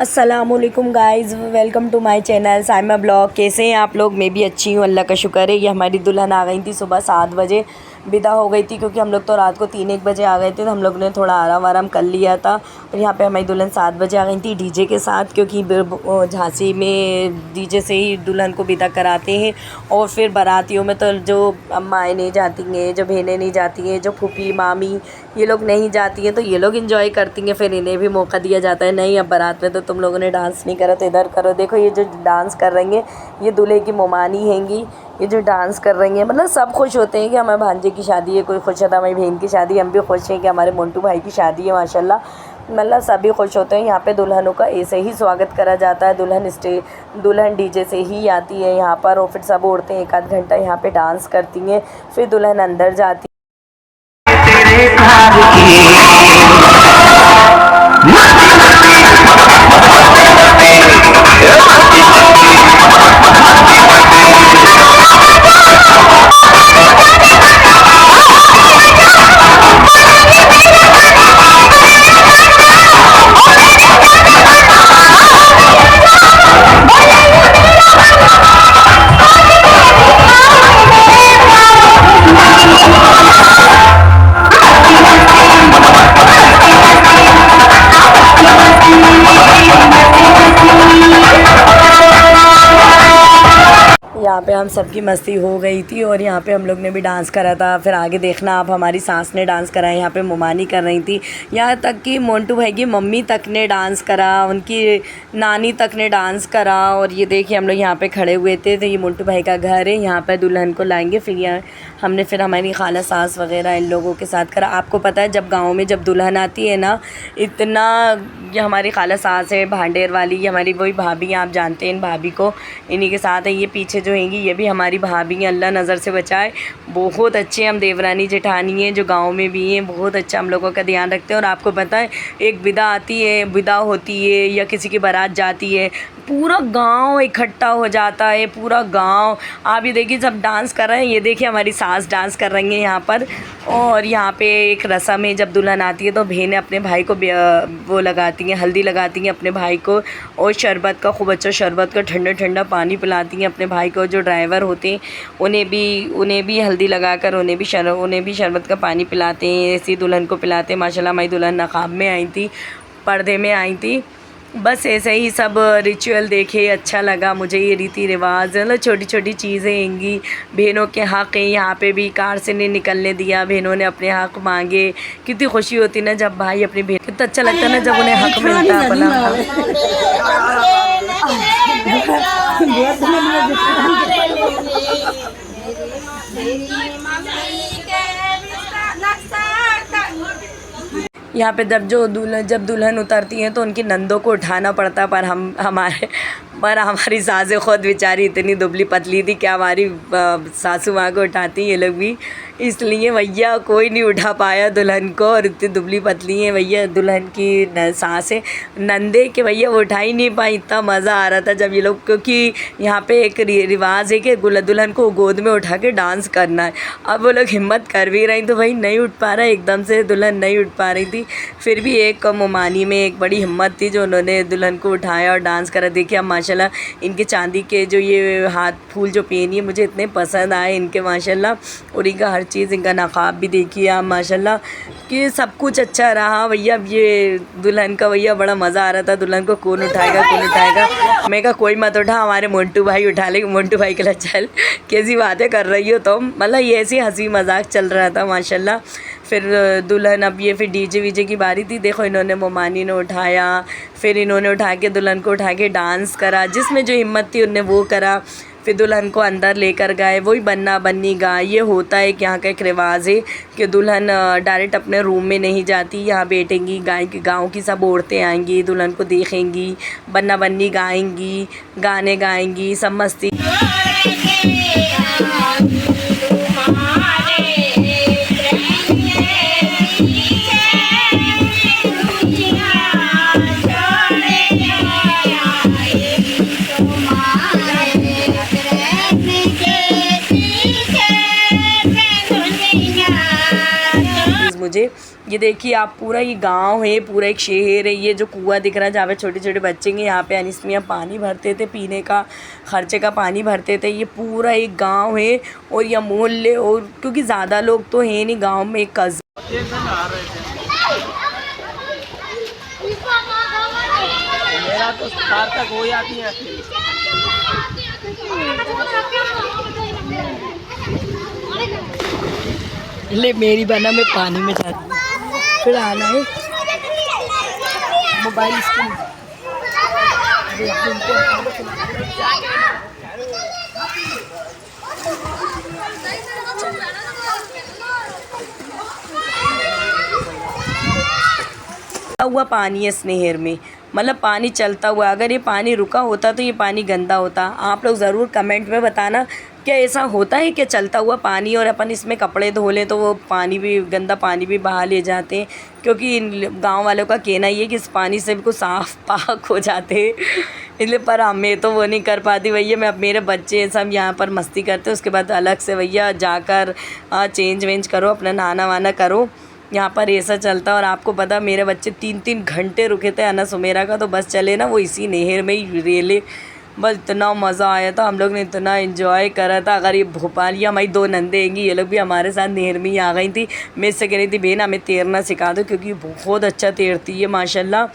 अस्सलामुअलैकुम guys, welcome to my channel Saima blog. कैसे हैं आप लोग? मैं भी अच्छी हूँ, अल्लाह का शुक्र है। ये हमारी दुल्हन आ गई थी, सुबह 7 बजे विदा हो गई थी, क्योंकि हम लोग तो रात को 3-1 बजे आ गए थे, तो हम लोग ने थोड़ा आराम वाराम कर लिया था। और यहाँ पे हमारी दुल्हन 7 बजे आ गई थी डीजे के साथ, क्योंकि झांसी में डीजे से ही दुल्हन को विदा कराते हैं। और फिर बारातियों में तो जो अम्माएँ नहीं जाती हैं, जो बहनें नहीं जाती हैं, जो फूफी मामी ये लोग नहीं जाती हैं, तो ये लोग इंजॉय करती हैं। फिर इन्हें भी मौका दिया जाता है, नहीं अब बारात में तो तुम लोगों ने डांस नहीं करा तो इधर करो। देखो ये जो डांस कर रही हैं ये दूल्हे की मोमानी हैंगी, ये जो डांस कर रही हैं। मतलब सब खुश होते हैं कि हमारे भांजे की शादी है, कोई खुश होता है हमारी बहन की शादी, हम भी खुश हैं कि हमारे मोन्टू भाई की शादी है माशाल्लाह। मतलब सभी खुश होते हैं। यहाँ पे दुल्हनों का ऐसे ही स्वागत करा जाता है। दुल्हन डीजे से ही आती है यहाँ पर, और फिर सब औरतें 1 आध घंटा यहाँ पे डांस करती हैं। फिर दुल्हन अंदर जाती यहाँ पे हम सबकी मस्ती हो गई थी, और यहाँ पे हम लोग ने भी डांस करा था। फिर आगे देखना आप, हमारी सास ने डांस करा है, यहाँ पे मोमानी कर रही थी। यहाँ तक कि मोन्टू भाई की मम्मी तक ने डांस करा, उनकी नानी तक ने डांस करा। और ये देखिए हम लोग यहाँ पे खड़े हुए थे, तो ये मोन्टू भाई का घर है, यहाँ पर दुल्हन को लाएंगे। फिर यहाँ हमने फिर हमारी खाला सास वगैरह इन लोगों के साथ करा। आपको पता है जब गाँव में जब दुल्हन आती है ना, इतना ये हमारी खाला सास है भांडेर वाली, ये हमारी वही भाभी हैं, आप जानते हैं इन भाभी को, इन्हीं के साथ है। ये पीछे जो हैंगी ये भी हमारी भाभी हैं, अल्लाह नज़र से बचाए। बहुत अच्छे हम देवरानी जेठानी हैं जो गांव में भी हैं, बहुत अच्छा हम लोगों का ध्यान रखते हैं। और आपको पता है एक विदा आती है, विदा होती है या किसी की बारात जाती है, पूरा गांव इकट्ठा हो जाता है, पूरा गांव। आप ये देखिए सब डांस कर रहे हैं, ये देखिए हमारी सास डांस कर रही हैं यहाँ पर। और यहाँ पे एक रस्म है, जब दुल्हन आती है तो बहनें अपने भाई को वो लगाती हैं, हल्दी लगाती हैं अपने भाई को, और शरबत का खूब अच्छा शरबत का ठंडा ठंडा पानी पिलाती हैं अपने भाई को। जो ड्राइवर होते हैं उन्हें भी हल्दी लगाकर उन्हें भी शरबत का पानी पिलाते हैं, ऐसी दुल्हन को पिलाते हैं। माशाल्लाह हमारी दुल्हन नकाब में आई थी, पर्दे में आई थी। बस ऐसे ही सब रिचुअल देखे, अच्छा लगा मुझे ये रीति रिवाज, मतलब छोटी छोटी चीज़ें हैंगी। बहनों के हक़ हैं, यहाँ पे भी कार से नहीं निकलने दिया, बहनों ने अपने हक़ मांगे। कितनी खुशी होती ना जब भाई अपनी बहन, कितना अच्छा लगता ना जब उन्हें हक़ मिलता अपना। यहाँ पे जब दुल्हन उतरती हैं तो उनकी नंदों को उठाना पड़ता है, पर हमारी सासें खुद बेचारी इतनी दुबली पतली थी कि हमारी सासू माँ को उठाती ये लोग भी, इसलिए भैया कोई नहीं उठा पाया दुल्हन को। और इतनी दुबली पतली हैं भैया दुल्हन की सासें, नंदे के भैया वो उठा ही नहीं पाई। इतना मज़ा आ रहा था जब ये लोग, क्योंकि यहाँ पे एक रिवाज है कि दुल्हन को गोद में उठा के डांस करना है। अब वो लोग हिम्मत कर भी रही तो भाई नहीं उठ पा रहा, एकदम से दुल्हन नहीं उठ पा रही थी। फिर भी एक मोमानी में एक बड़ी हिम्मत थी जो उन्होंने दुल्हन को उठाया और डांस करा। देखिए अब माशाल्लाह इनके चांदी के जो ये हाथ फूल जो पहनी है मुझे इतने पसंद आए इनके माशाल्लाह, और इनका हर चीज़, इनका नकाब भी देखिए आप माशाल्लाह कि सब कुछ अच्छा रहा भैया। अब ये दुल्हन का भैया बड़ा मज़ा आ रहा था, दुल्हन को कौन उठाएगा। मैं कहा कोई मत उठा, हमारे मोन्टू भाई उठा लेंगे। मोन्टू भाई के लिए चल कैसी बातें कर रही हो तुम, मतलब ये ऐसी हंसी मजाक चल रहा था माशाल्लाह। फिर दुल्हन, अब ये फिर डीजे वीजे की बारी थी। देखो इन्होंने मोमानी ने उठाया, फिर इन्होंने उठा के दुल्हन को उठा के डांस करा, जिसमें जो हिम्मत थी उनने वो करा। फिर दुल्हन को अंदर लेकर गए, वही बन्ना बन्नी गाय। ये होता है कि यहाँ का एक रिवाज है कि दुल्हन डायरेक्ट अपने रूम में नहीं जाती, यहाँ बैठेंगी, गाँव की सब औरतें आएंगी, दुल्हन को देखेंगी, बन्ना बन्नी गाएंगी, गाने गाएंगी, सब मस्ती। मुझे ये देखिए आप, पूरा ये गांव है, पूरा एक शहर है। ये जो कुआं दिख रहा है जहाँ पे छोटे छोटे बच्चे हैं, यहाँ पे अनिस मियाँ पानी भरते थे, पीने का खर्चे का पानी भरते थे। ये पूरा एक गांव है और यह मोहल्ले, और क्योंकि ज़्यादा लोग तो हैं नहीं गांव में, एक कज़न मेरा तो सार्थक हो जाती है। ले मेरी बना में पानी में जा रही है, फिर आना है मोबाइल स्क्रीन। हुआ पानी है इस नहर में, मतलब पानी चलता हुआ। अगर ये पानी रुका होता तो ये पानी गंदा होता। आप लोग ज़रूर कमेंट में बताना क्या ऐसा होता है कि चलता हुआ पानी और अपन इसमें कपड़े धो लें तो वो पानी भी, गंदा पानी भी बहा ले जाते हैं। क्योंकि गांव वालों का कहना ये है कि इस पानी से बिल्कुल साफ़ पाक हो जाते हैं, इसलिए। पर मैं तो वो नहीं कर पाती भैया। मैं, अब मेरे बच्चे सब यहाँ पर मस्ती करते हैं, उसके बाद अलग से भैया जाकर चेंज वेंज करो, अपना नहाना वाना करो। यहाँ पर ऐसा चलता। और आपको पता, मेरे बच्चे 3-3 घंटे रुके थे अनस उमेरा का, तो बस चले ना वो इसी नहर में ही रेले। बस इतना मज़ा आया था, हम लोग ने इतना एंजॉय करा था। अगर ये भोपाल, ये हमारी 2 नंदें, ये लोग भी हमारे साथ नहर में ही आ गई थी। मैं इससे कह रही थी बहन हमें तैरना सिखा दो, क्योंकि बहुत अच्छा तैरती है माशाल्लाह।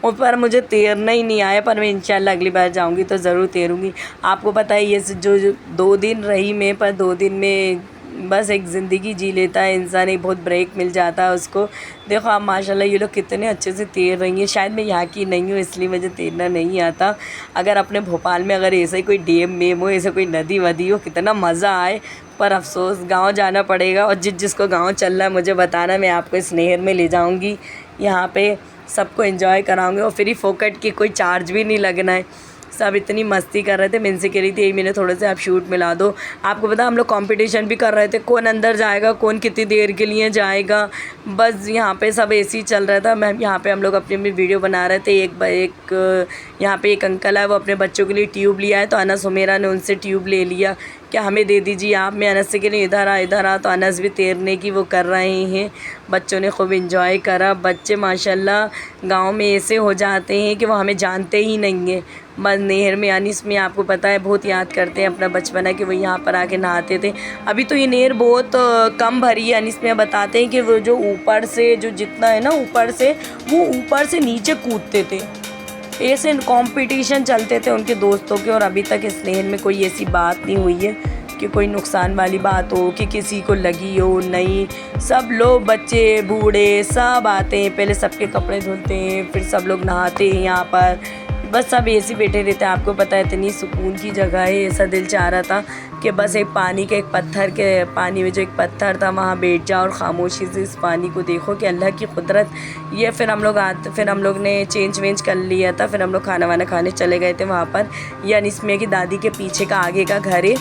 और पर मुझे तैरना ही नहीं आया, पर मैं इंशाल्लाह अगली बार जाऊंगी तो ज़रूर तैरूंगी। आपको पता है ये जो 2 दिन रही मैं, पर 2 दिन में बस एक ज़िंदगी जी लेता है इंसान, एक बहुत ब्रेक मिल जाता है उसको। देखो आप माशाल्लाह ये लोग कितने अच्छे से तैर रही हैं। शायद मैं यहाँ की नहीं हूँ इसलिए मुझे तैरना नहीं आता। अगर अपने भोपाल में अगर ऐसा ही कोई डैम मेम हो, ऐसे कोई नदी वदी हो, कितना मज़ा आए। पर अफसोस गांव जाना पड़ेगा। और जिसको गांव चलना है मुझे बताना, मैं आपको इस नहर में ले जाऊँगी, यहाँ पे सबको एंजॉय कराऊँगी। और फ्री फोकट की, कोई चार्ज भी नहीं लगना है। सब इतनी मस्ती कर रहे थे, मैं इनसे कह रही थी यही मैंने थोड़े से आप शूट मिला दो। आपको पता हम लोग कंपटीशन भी कर रहे थे, कौन अंदर जाएगा, कौन कितनी देर के लिए जाएगा। बस यहाँ पे सब ऐसे ही चल रहा था। मैं यहाँ पे हम लोग अपनी अपनी वीडियो बना रहे थे। एक यहाँ पे एक अंकल है, वो अपने बच्चों के लिए ट्यूब लिया है, तो अनस उमेरा ने उनसे ट्यूब ले लिया, क्या हमें दे दीजिए आप। मैं अनस से कह रही इधर आ, तो अनस भी तैरने की वो कर रहे हैं। बच्चों ने खूब इंजॉय करा। बच्चे माशाल्लाह गांव में ऐसे हो जाते हैं कि वो हमें जानते ही नहीं हैं। बस नहर में, यानी इसमें आपको पता है बहुत याद करते हैं अपना बचपना कि वो यहाँ पर आके नहाते थे। अभी तो ये नहर बहुत कम भरी है। यानी इसमें बताते हैं कि वो जो ऊपर से, जो जितना है ना ऊपर से, वो ऊपर से नीचे कूदते थे। ऐसे कंपटीशन चलते थे उनके दोस्तों के। और अभी तक इस नहर में कोई ऐसी बात नहीं हुई है कि कोई नुकसान वाली बात हो, कि किसी को लगी हो, नहीं। सब लोग, बच्चे बूढ़े सब आते हैं, पहले सबके कपड़े धुलते हैं, फिर सब लोग नहाते हैं यहाँ पर। बस सब ऐसे बैठे रहते हैं। आपको पता है इतनी सुकून की जगह है। ऐसा दिल चाह रहा था कि बस एक पानी के, एक पत्थर के, पानी में जो एक पत्थर था वहाँ बैठ जाओ और ख़ामोशी से इस पानी को देखो कि अल्लाह की कुदरत ये। फिर हम लोग ने चेंज वेंज कर लिया था। फिर हम लोग खाना वाना खाने चले गए थे वहाँ पर। ये अनिस मियाँ की दादी के पीछे का आगे का घर है।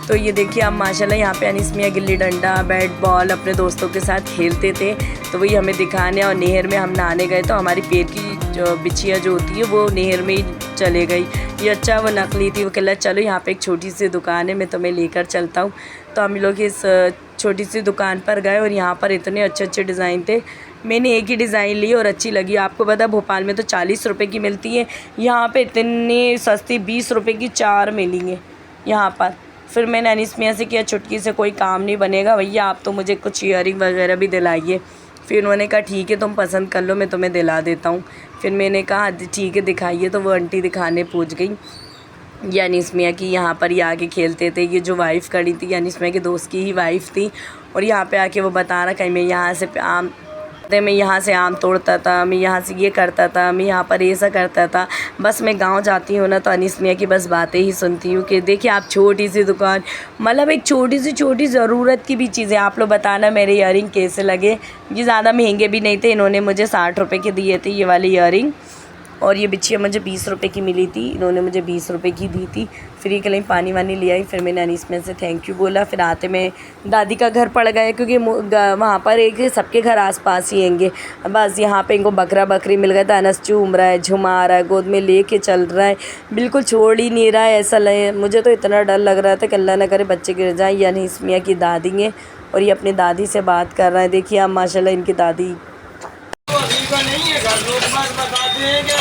तो ये देखिए आप माशाल्लाह यहाँ पे अनिस मियाँ गिल्ली डंडा, बैट बॉल अपने दोस्तों के साथ खेलते थे। तो वही हमें दिखाने, और नहर में हम नहाने गए तो हमारी पैर की जो बिछिया जो होती है वो नहर में ही चले गई। ये अच्छा वो नकली थी। वो कहला चलो यहाँ पे एक छोटी सी दुकान है, मैं तुम्हें लेकर चलता हूँ। तो हम लोग इस छोटी सी दुकान पर गए और यहाँ पर इतने अच्छे अच्छे डिज़ाइन थे। मैंने एक ही डिज़ाइन ली और अच्छी लगी। आपको पता है भोपाल में तो 40 रुपये की मिलती है, यहाँ पे इतनी सस्ती 20 रुपये की 4 मिलेंगे यहाँ पर। फिर मैंने अनिस मियाँ से किया चुटकी से कोई काम नहीं बनेगा भैया, आप तो मुझे कुछ ईयरिंग वगैरह भी दिलाइए। फिर उन्होंने कहा ठीक है तुम पसंद कर लो, मैं तुम्हें दिला देता हूँ। फिर मैंने कहा ठीक है दिखाइए। तो वो आंटी दिखाने पूछ गई। ये अनिस मियाँ की यहाँ पर ये आके खेलते थे। ये जो वाइफ़ खड़ी थी, अनिस मियाँ के दोस्त की ही वाइफ़ थी। और यहाँ पे आके वो बता रहा कहीं मैं यहाँ से आम तोड़ता था, मैं यहाँ से ये करता था, मैं यहाँ पर ऐसा करता था। बस मैं गांव जाती हूँ ना तो अनिस मियाँ की बस बातें ही सुनती हूँ कि देखिए आप छोटी सी दुकान, मतलब एक छोटी ज़रूरत की भी चीज़ें। आप लोग बताना मेरे ईयरिंग कैसे लगे। ये ज़्यादा महंगे भी नहीं थे। इन्होंने मुझे 60 रुपये के दिए थे ये वाले ईयरिंग। और ये बिछिया मुझे 20 रुपये की मिली थी, इन्होंने मुझे 20 रुपये की दी थी। फिर ये कहीं पानी वानी ले आई। फिर मैंने अनिस मियाँ से थैंक यू बोला। फिर आते मैं दादी का घर पड़ गया, क्योंकि वहाँ पर एक सबके घर आसपास ही हैंगे। बस यहाँ पे इनको बकरा बकरी मिल गया था। अनस चूम रहा है, झुमा रहा है, गोद में ले कर चल रहा है, बिल्कुल छोड़ ही नहीं रहा है। ऐसा लगे मुझे तो इतना डर लग रहा था कि अल्लाह न करे बच्चे गिर जाए। ये अनिस मियाँ की दादी हैं और ये अपनी दादी से बात कर रहे हैं। देखिए आप माशाल्लाह इनकी दादी तो अभी का नहीं है घर, लोग बात बताते हैं क्या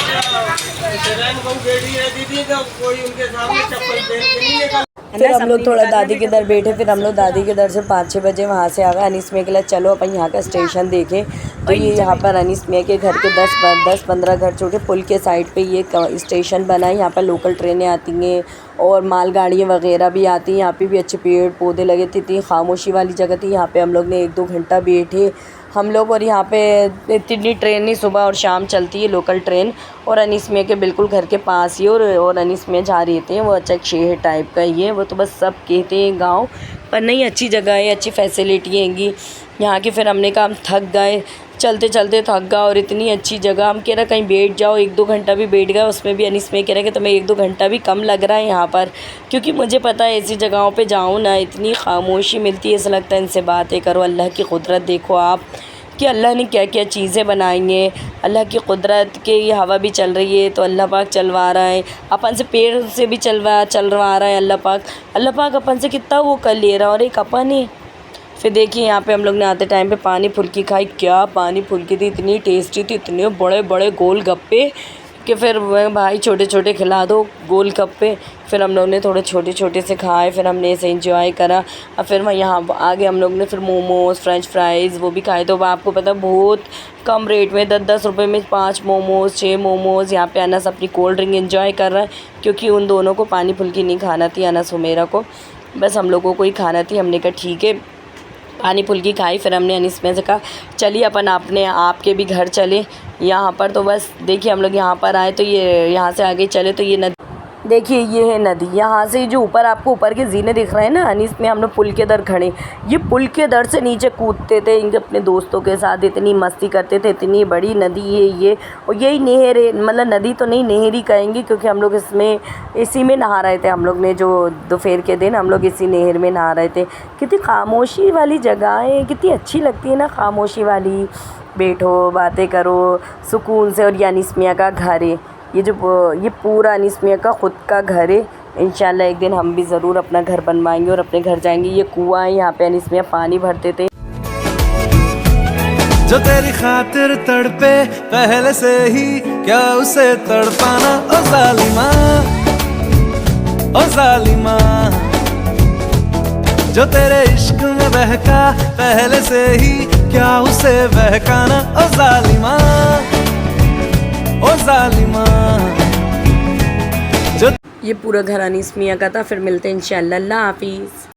रैन बहू बैठी रहती थी तो कोई उनके सामने चप्पल पहन के नहीं निकल। फिर हम लोग थोड़ा दादी के दर बैठे, फिर हम लोग दादी के दर से 5-6 बजे वहाँ से आ गए अनीस मियाँ के लिए। चलो अपन यहाँ का स्टेशन देखें। तो ये यहाँ पर अनीस मियाँ के घर के 10-15 घर छोटे पुल के साइड पे ये स्टेशन बना है। यहाँ पर लोकल ट्रेनें आती हैं और मालगाड़ियाँ वगैरह भी आती हैं। यहाँ पे भी अच्छे पेड़ पौधे लगे थे, इतनी खामोशी वाली जगह थी। यहाँ पे हम लोग ने 1-2 घंटा बैठे हम लोग। और यहाँ पे इतनी ट्रेनें सुबह और शाम चलती है लोकल ट्रेन, और अनीस मियाँ के बिल्कुल घर के पास ही और अनीस मियाँ जहाँ रहते हैं वो अच्छा एक शहर टाइप का ही है। वो तो बस सब कहते हैं गांव, पर नहीं, अच्छी जगह है, अच्छी फैसिलिटी हैंगी यहाँ की। फिर हमने कहा हम थक गए, चलते चलते थक गए, और इतनी अच्छी जगह, हम कह रहे कहीं बैठ जाओ। 1-2 घंटा भी बैठ गए, उसमें भी अनीस मियाँ कह रहे कि तुम्हें 1-2 घंटा भी कम लग रहा है यहाँ पर, क्योंकि मुझे पता है ऐसी जगहों पे जाऊँ ना इतनी खामोशी मिलती है, ऐसा लगता है इनसे बातें करो। अल्लाह की कुदरत देखो आप कि अल्लाह ने क्या क्या चीज़ें बनाई हैं। अल्लाह की कुदरत के ये हवा भी चल रही है तो अल्लाह पाक चलवा रहा है, अपन से पेड़ से भी चलवा रहा है अल्लाह पाक अपन से कितना वो कर ले रहा है, और एक अपन ही। फिर देखिए यहाँ पे हम लोग ने आते टाइम पे पानी फुल्की खाई, क्या पानी फुल्की थी, इतनी टेस्टी थी, इतने बड़े बड़े गोल गप्पे कि फिर भाई छोटे छोटे खिला दो गोल गप्पे। फिर हम लोग ने थोड़े छोटे छोटे से खाए, फिर हमने ऐसे एंजॉय करा। और फिर वहाँ यहाँ आगे हम लोग ने फिर मोमोज़ फ्रेंच फ्राइज़ वो भी खाए। तो वो आपको पता बहुत कम रेट में 10-10 रुपये में 5 मोमोज़ 6 मोमोज़। यहाँ पे अनस अपनी कोल्ड ड्रिंक एंजॉय कर रहा है, क्योंकि उन दोनों को पानी फुल्की नहीं खाना थी, अनस हुमेरा को, बस हम लोगों को ही खाना थी। हमने कहा ठीक है, पानी फुल्की खाई। फिर हमने अनीस में से कहा चलिए अपन अपने आपके भी घर चले यहाँ पर। तो बस देखिए हम लोग यहाँ पर आए तो ये यहाँ से आगे चले तो ये नदी, देखिए ये है नदी। यहाँ से जो ऊपर आपको ऊपर के जीने दिख रहे हैं ना, अनीस में हम लोग पुल के दर खड़े, ये पुल के दर से नीचे कूदते थे इनके अपने दोस्तों के साथ, इतनी मस्ती करते थे। इतनी बड़ी नदी है ये, और यही नहर है, मतलब नदी तो नहीं नहर ही कहेंगे, क्योंकि हम लोग इसी में नहा रहे थे। हम लोग ने जो दोपहर के दिन हम लोग इसी नहर में नहा रहे थे। कितनी खामोशी वाली जगह है, कितनी अच्छी लगती है ना खामोशी वाली, बैठो बातें करो सुकून से। और ये अनीस मियाँ का घर है, ये पूरा अनीस मियाँ का ख़ुद का घर है। इंशाल्लाह एक दिन हम भी ज़रूर अपना घर बनवाएंगे और अपने घर जाएंगे। ये कुआं है, यहाँ पे अनीस मियाँ पानी भरते थे। जो तेरी खातिर तड़पे पहले से ही, क्या उसे तड़पाना ओ जालिमा, ओ जालिमा। जो तेरे इश्क में बहका पहले से ही, क्या उसे बहकाना ओ जालिमा, ओ जालिमा। ये पूरा घर अनीस मियाँ का था। फिर मिलते हैं इंशाल्लाह, अल्लाह हाफिज़।